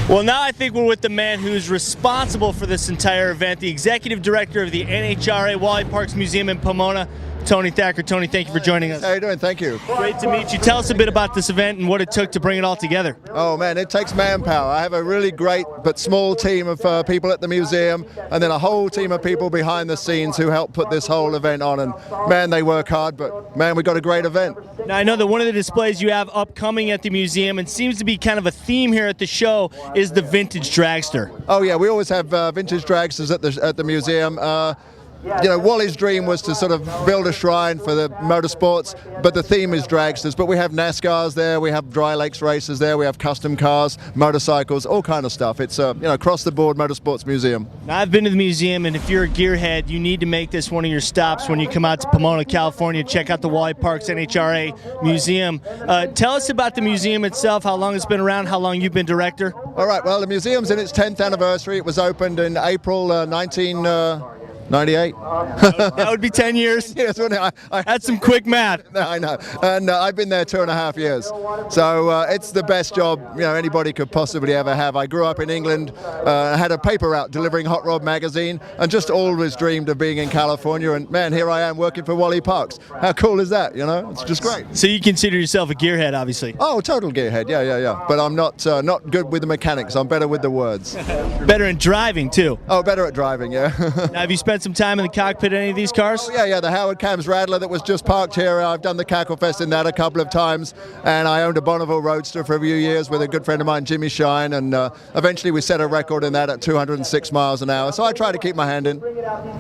Well, now I think we're with the man who's responsible for this entire event, the executive director of the NHRA Wally Parks Museum in Pomona, Tony Thacker. Tony, thank you for joining us. How you doing? Thank you. Great to meet you. Tell us a bit about this event and what it took to bring it all together. Oh man, it takes manpower. I have a really great but small team of people at the museum, and then a whole team of people behind the scenes who help put this whole event on. And man, they work hard, but man, we got a great event. Now, I know that one of the displays you have upcoming at the museum, and seems to be kind of a theme here at the show, is the vintage dragster. Oh yeah, we always have vintage dragsters at the museum. You know, Wally's dream was to sort of build a shrine for the motorsports, but the theme is dragsters. But we have NASCARs there, we have dry lakes races there, we have custom cars, motorcycles, all kind of stuff. It's a across the board motorsports museum. Now, I've been to the museum, and if you're a gearhead, you need to make this one of your stops when you come out to Pomona, California. Check out the Wally Parks NHRA Museum. Tell us about the museum itself, how long it's been around, how long you've been director. All right, well, the museum's in its 10th anniversary. It was opened in April 1998. That would be 10 years. Yes, That's some quick math. I know, and I've been there 2.5 years. So it's the best job anybody could possibly ever have. I grew up in England, had a paper route delivering Hot Rod magazine, and just always dreamed of being in California. And man, here I am working for Wally Parks. How cool is that? It's just great. So you consider yourself a gearhead, obviously? Oh, total gearhead. Yeah. But I'm not good with the mechanics. I'm better with the words. Better in driving too. Oh, better at driving. Yeah. Now, have you spent some time in the cockpit of any of these cars? Oh, yeah. The Howard Cams Rattler that was just parked here. I've done the Cackle Fest in that a couple of times, and I owned a Bonneville Roadster for a few years with a good friend of mine, Jimmy Shine, and eventually we set a record in that at 206 miles an hour. So I try to keep my hand in.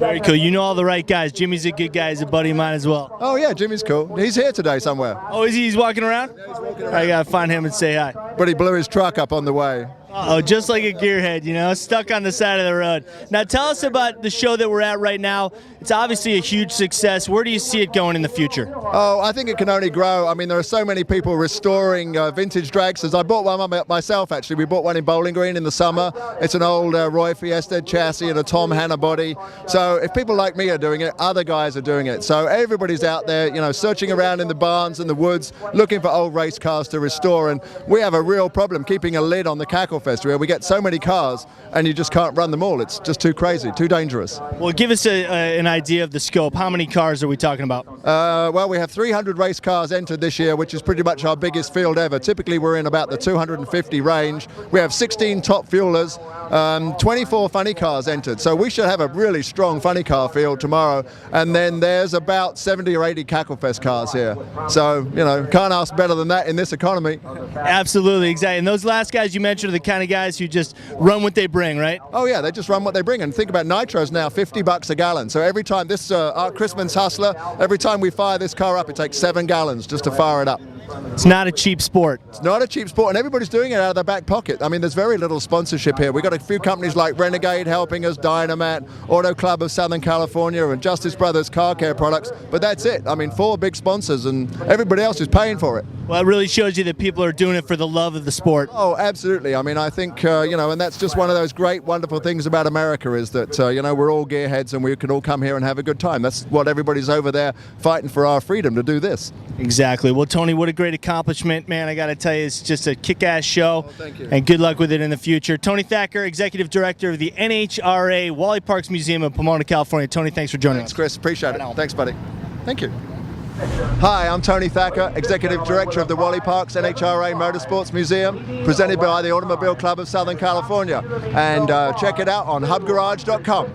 Very cool. You know all the right guys. Jimmy's a good guy. He's a buddy of mine as well. Oh yeah, Jimmy's cool. He's here today somewhere. Oh, is he? He's walking around? Yeah, he's walking around. I gotta find him and say hi. But he blew his truck up on the way. Oh, just like a gearhead, stuck on the side of the road. Now, tell us about the show that we're at right now. It's obviously a huge success. Where do you see it going in the future? Oh, I think it can only grow. I mean, there are so many people restoring vintage dragsters. I bought one myself, actually. We bought one in Bowling Green in the summer. It's an old Roy Fiesta chassis and a Tom Hanna body. So if people like me are doing it, other guys are doing it. So everybody's out there, searching around in the barns and the woods, looking for old race cars to restore. And we have a real problem keeping a lid on the Cackle Fest, where we get so many cars and you just can't run them all. It's just too crazy, too dangerous. Well, give us an idea of the scope. How many cars are we talking about? Well, we have 300 race cars entered this year, which is pretty much our biggest field ever. Typically, we're in about the 250 range. We have 16 top fuelers, 24 funny cars entered. So we should have a really strong funny car field tomorrow. And then there's about 70 or 80 Cackle Fest cars here. So, can't ask better than that in this economy. Absolutely, exactly. And those last guys you mentioned are the kind of guys who just run what they bring, right? Oh yeah, they just run what they bring. And think about nitros now, $50 a gallon. So every time this Art Christman's Hustler, every time we fire this car up, it takes 7 gallons just to fire it up. It's not a cheap sport. It's not a cheap sport, and everybody's doing it out of their back pocket. I mean, there's very little sponsorship here. We've got a few companies like Renegade helping us, Dynamat, Auto Club of Southern California, and Justice Brothers Car Care Products, but that's it. I mean, 4 big sponsors, and everybody else is paying for it. Well, it really shows you that people are doing it for the love of the sport. Oh, absolutely. I mean, I think, and that's just one of those great, wonderful things about America is that, we're all gearheads and we can all come here and have a good time. That's what everybody's over there fighting for, our freedom to do this. Exactly. Well, Tony, what a great accomplishment, man. I got to tell you, it's just a kick-ass show. Oh, thank you. And good luck with it in the future. Tony Thacker, Executive Director of the NHRA Wally Parks Museum in Pomona, California. Tony, thanks for joining us. Thanks, Chris. Appreciate it. Thanks, buddy. Thank you. Hi, I'm Tony Thacker, Executive Director of the Wally Parks NHRA Motorsports Museum, presented by the Automobile Club of Southern California. And check it out on hubgarage.com.